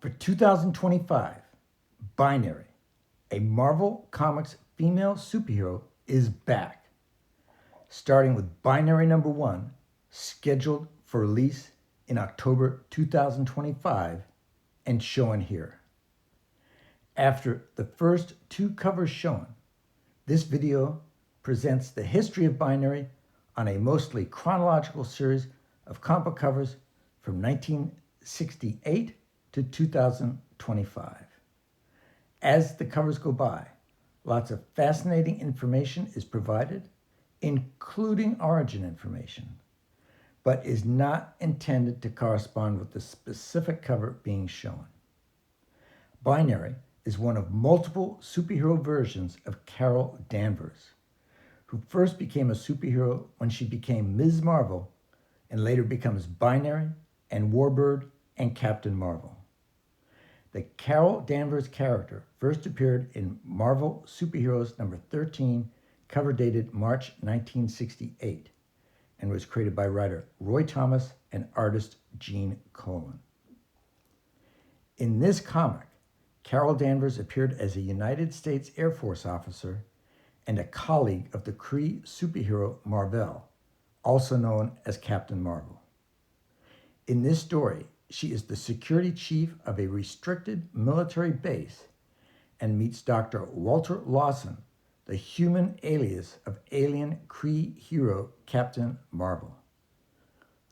For 2025, Binary, a Marvel Comics female superhero, is back, starting with Binary number 1, scheduled for release in October 2025 and shown here. After the first 2 covers shown, this video presents the history of Binary on a mostly chronological series of comic book covers from 1968 to 2025. As the covers go by, lots of fascinating information is provided, including origin information, but is not intended to correspond with the specific cover being shown. Binary is one of multiple superhero versions of Carol Danvers, who first became a superhero when she became Ms. Marvel and later becomes Binary and Warbird and Captain Marvel. The Carol Danvers character first appeared in Marvel Superheroes number 13, cover dated March 1968, and was created by writer Roy Thomas and artist Gene Colan. In this comic, Carol Danvers appeared as a United States Air Force officer and a colleague of the Kree superhero Mar-Vell, also known as Captain Marvel. In this story, she is the security chief of a restricted military base and meets Dr. Walter Lawson, the human alias of alien Kree hero Captain Marvel.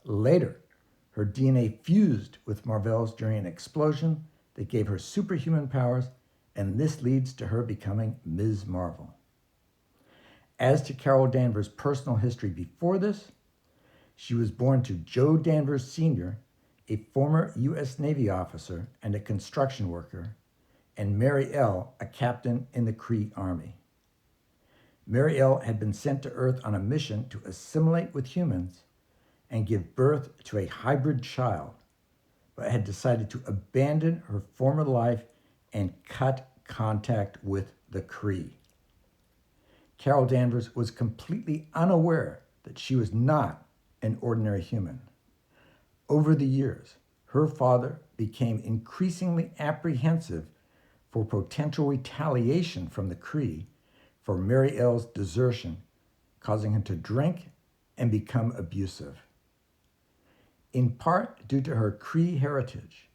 Later, her DNA fused with Mar-Vell's during an explosion that gave her superhuman powers, and this leads to her becoming Ms. Marvel. As to Carol Danvers' personal history before this, she was born to Joe Danvers Sr., a former U.S. Navy officer and a construction worker, and Mary L., a captain in the Kree Army. Mary L. had been sent to Earth on a mission to assimilate with humans and give birth to a hybrid child, but had decided to abandon her former life and cut contact with the Kree. Carol Danvers was completely unaware that she was not an ordinary human. Over the years, her father became increasingly apprehensive for potential retaliation from the Kree for Mary L's desertion, causing him to drink and become abusive. In part due to her Kree heritage,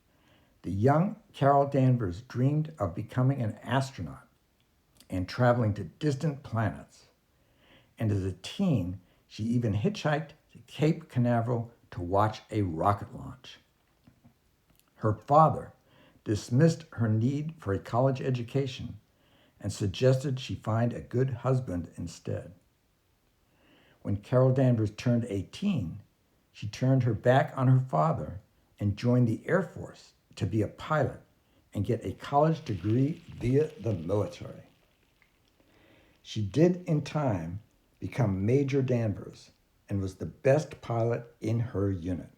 the young Carol Danvers dreamed of becoming an astronaut and traveling to distant planets. And as a teen, she even hitchhiked to Cape Canaveral to watch a rocket launch. Her father dismissed her need for a college education and suggested she find a good husband instead. When Carol Danvers turned 18, she turned her back on her father and joined the Air Force to be a pilot and get a college degree via the military. She did in time become Major Danvers and was the best pilot in her unit.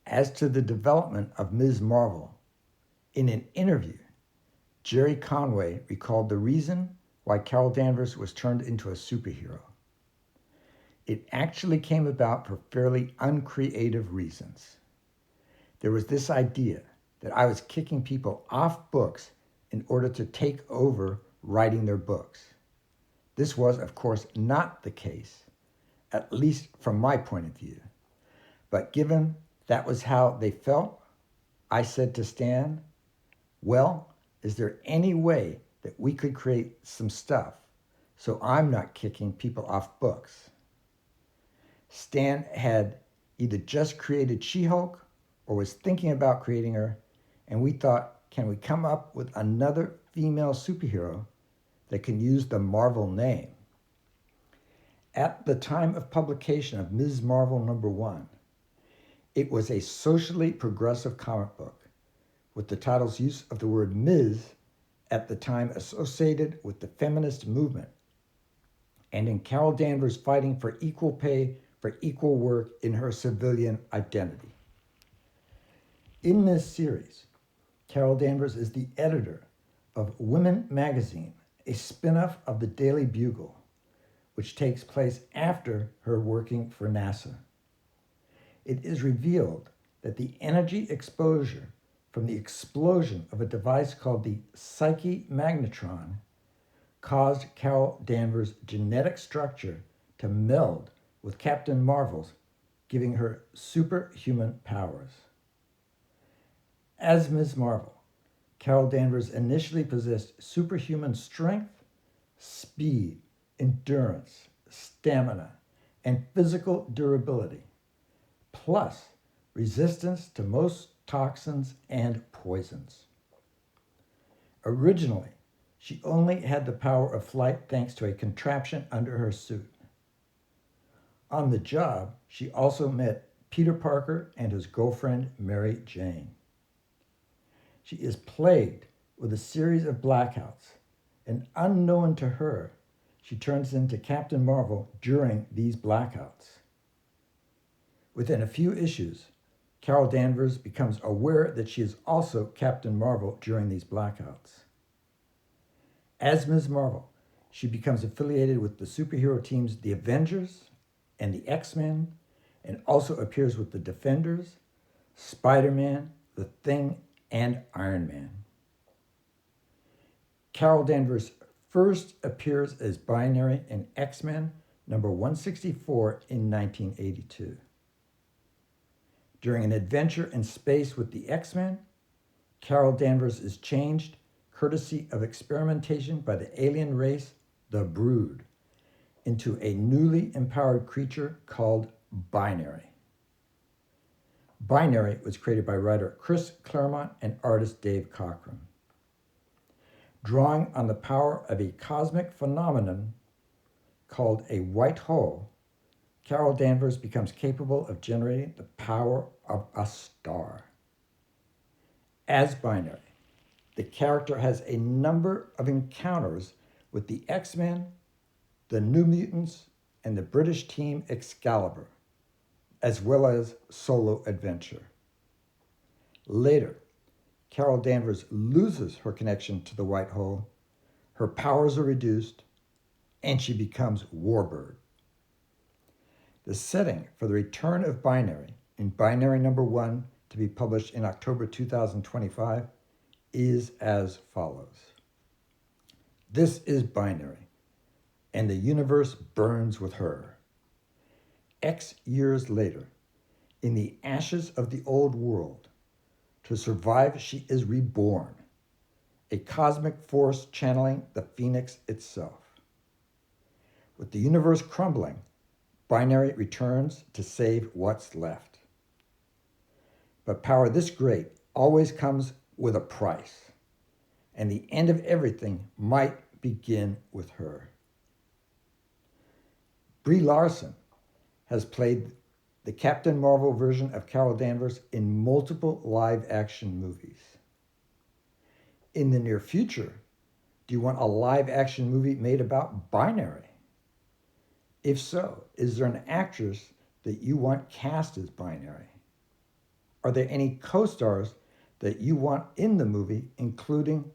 As to the development of Ms. Marvel, in an interview, Jerry Conway recalled the reason why Carol Danvers was turned into a superhero. It actually came about for fairly uncreative reasons. There was this idea that I was kicking people off books in order to take over writing their books. This was, of course, not the case, at least from my point of view. But given that was how they felt, I said to Stan, well, is there any way that we could create some stuff so I'm not kicking people off books? Stan had either just created She-Hulk or was thinking about creating her, and we thought, can we come up with another female superhero that can use the Marvel name? At the time of publication of Ms. Marvel number 1, it was a socially progressive comic book, with the title's use of the word Ms. at the time associated with the feminist movement, and in Carol Danvers fighting for equal pay for equal work in her civilian identity. In this series, Carol Danvers is the editor of Women magazine, a spin-off of the Daily Bugle, which takes place after her working for NASA. It is revealed that the energy exposure from the explosion of a device called the Psyche Magnetron caused Carol Danvers' genetic structure to meld with Captain Marvel's, giving her superhuman powers. As Ms. Marvel, Carol Danvers initially possessed superhuman strength, speed, endurance, stamina, and physical durability, plus resistance to most toxins and poisons. Originally, she only had the power of flight thanks to a contraption under her suit. On the job, she also met Peter Parker and his girlfriend, Mary Jane. She is plagued with a series of blackouts, and unknown to her, she turns into Captain Marvel during these blackouts. Within a few issues, Carol Danvers becomes aware that she is also Captain Marvel during these blackouts. As Ms. Marvel, she becomes affiliated with the superhero teams The Avengers and the X-Men, and also appears with the Defenders, Spider-Man, The Thing, and Iron Man. Carol Danvers first appears as Binary in X-Men number 164 in 1982. During an adventure in space with the X-Men, Carol Danvers is changed courtesy of experimentation by the alien race, the Brood, into a newly empowered creature called Binary. Binary was created by writer Chris Claremont and artist Dave Cockrum. Drawing on the power of a cosmic phenomenon called a white hole, Carol Danvers becomes capable of generating the power of a star. As Binary, the character has a number of encounters with the X-Men, the New Mutants, and the British team Excalibur, as well as solo adventure. Later, Carol Danvers loses her connection to the white hole, her powers are reduced, and she becomes Warbird. The setting for the return of Binary in Binary number 1, to be published in October 2025, is as follows. This is Binary, and the universe burns with her. X years later, in the ashes of the old world, to survive she is reborn, a cosmic force channeling the Phoenix itself. With the universe crumbling, Binary returns to save what's left. But power this great always comes with a price, and the end of everything might begin with her. Brie Larson has played the Captain Marvel version of Carol Danvers in multiple live-action movies. In the near future, do you want a live-action movie made about Binary? If so, is there an actress that you want cast as Binary? Are there any co-stars that you want in the movie, including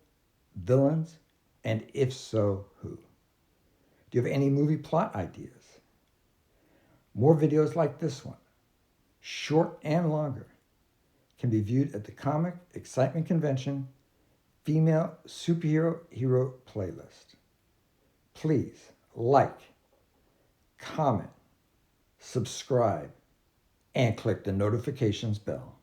villains, and if so, who? Do you have any movie plot ideas? More videos like this one, short and longer, can be viewed at the Comic Excitement Convention Female Superhero Hero Playlist. Please like, comment, subscribe, and click the notifications bell.